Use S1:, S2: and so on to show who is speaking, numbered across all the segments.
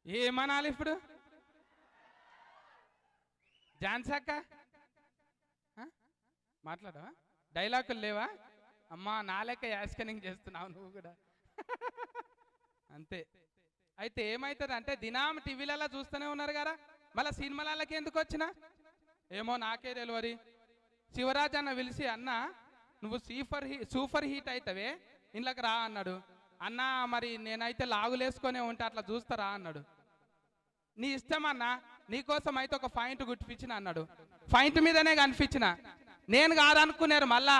S1: ఏమనాలి ఇప్పుడు? ఝాన్సీ అక్క మాట్లాడవా? డైలాగులు లేవా? అమ్మా నా లెక్క యాస్కనింగ్ చేస్తున్నావు నువ్వు కూడా. అంతే. అయితే ఏమవుతుంది అంటే దినాం టీవీలలో చూస్తూనే ఉన్నారు కదా, మళ్ళీ సినిమాలకి ఎందుకు వచ్చినా ఏమో నాకే తెలియదు. శివరాజ్ అన్న పిలిచి, అన్న నువ్వు సూపర్ హీట్ అవుతావే ఇంట్లోకి రా అన్నాడు. అన్న మరి నేనైతే లాగులేసుకొనే ఉంటా, అట్లా చూస్తారా అన్నాడు. నీ ఇష్టం అన్న, నీకోసం అయితే ఒక పాయింట్ గుర్తిపించిన అన్నాడు. పాయింట్ మీదనే కనిపించిన. నేను కాదనుకున్నారు మళ్ళా,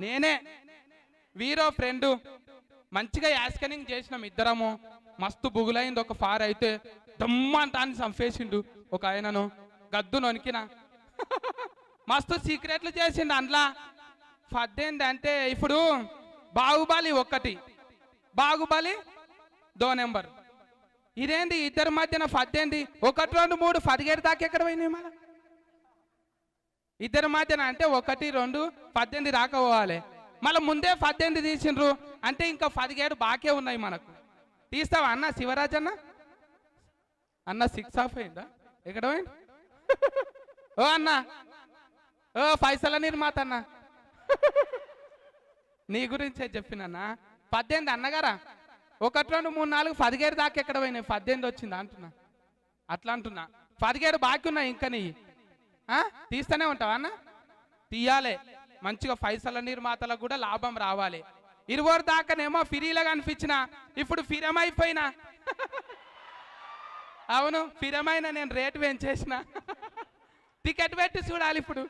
S1: నేనే వీరో ఫ్రెండు మంచిగా యాస్కనింగ్ చేసినాం ఇద్దరము. మస్తు బుగులైంది. ఒక ఫార్ అయితే దమ్మంటాన్ని చంపేసిండు ఒక ఆయనను, గద్దు నొనికిన. మస్తు సీక్రెట్లు చేసిండు అందులో. పద్దెనిమిది అంటే ఇప్పుడు బాహుబలి 1, బాహుబలి 2 నెంబర్. ఇదేంది ఇద్దరి మధ్యన 18, 1, 2, 3, 17 దాకా ఎక్కడ పోయినాయి మళ్ళా? ఇద్దరి మధ్యన అంటే 1, 2, 18 దాకా పోవాలి. మళ్ళీ ముందే 18 తీసిండ్రు అంటే ఇంకా 17 బాకే ఉన్నాయి మనకు. తీస్తావా అన్న? శివరాజ్ అన్న అన్న 6 ఆఫ్ అయిందా? ఎక్కడ పోయింది? ఓ అన్న, ఓ పైసల నిర్మాత అన్న, నీ గురించే చెప్పినన్నా. 18 అన్నగారా, 1, 2, 3, 4, 17 దాకా ఎక్కడ పోయినాయి? 18 వచ్చిందా అంటున్నా. అట్లా అంటున్నా. 17 బాకీ ఉన్నాయి ఇంకా. నీ తీస్తూనే ఉంటావా అన్న? తీయాలి. మంచిగా పైసల నిర్మాతలకు కూడా లాభం రావాలి. 20 దాకానేమో ఫిరీలాగా అనిపించిన, ఇప్పుడు ఫిరమైపోయినా. అవును, ఫిరమైన నేను రేటు పెంచేసిన. టికెట్ పెట్టి చూడాలి ఇప్పుడు.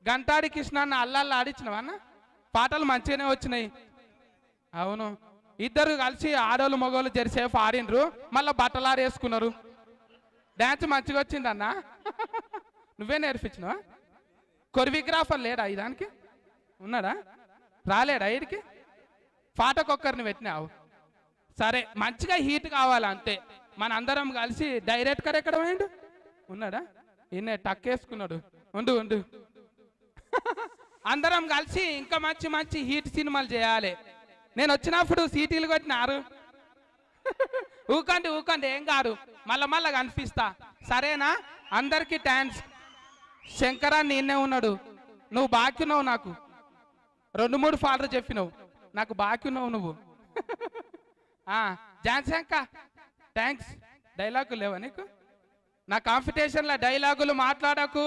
S1: గంటాడి కృష్ణ అన్న అల్లల్లా ఆడించినవా అన్న? పాటలు మంచిగానే వచ్చినాయి. అవును, ఇద్దరు కలిసి ఆడోళ్ళు మగోళ్ళు జరిసేపు ఆడినరు, మళ్ళీ బట్టలు ఆరేసుకున్నారు. డ్యాన్స్ మంచిగా వచ్చిందన్న. నువ్వే నేర్పించినవా? కొరియోగ్రాఫర్ లేడా దానికి? ఉన్నాడా? రాలేడా వీడికి? పాటకొక్కరిని పెట్టినావు. సరే, మంచిగా హీట్ కావాలి అంతే. మన అందరం కలిసి డైరెక్టర్ ఎక్కడ పోయిండు? ఉన్నాడా? ఈయన టక్కేసుకున్నాడు. ఉండు ఉండు. అందరం కలిసి ఇంకా మంచి మంచి హీట్ సినిమాలు చేయాలి. నేను వచ్చినప్పుడు సీటీలు కొట్టినారు. ఊకండి ఊకండి, ఏం కాదు, మళ్ళా కనిపిస్తా. సరేనా? అందరికీ థ్యాంక్స్. శంకరా నిన్నే ఉన్నాడు. నువ్వు బాకీ ఉన్నావు నాకు. 2-3 ఫాదర్ చెప్పినావు, నాకు బాకీ ఉన్నావు నువ్వు. ఝాన్సీ అక్క థ్యాంక్స్. డైలాగులు లేవా నీకు? నా కాంపిటీషన్లో డైలాగులు మాట్లాడకు.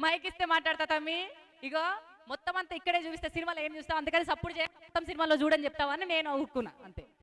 S2: మైక్ ఇస్తే మాట్లాడతా తమ్మి. ఇగో మొత్తం అంతా ఇక్కడే చూపిస్తే సినిమాలో ఏం చూస్తావు, అందుకని సప్పుడు మొత్తం సినిమాలో చూడని చెప్తావని నేను ఊరుకున్నా అంతే.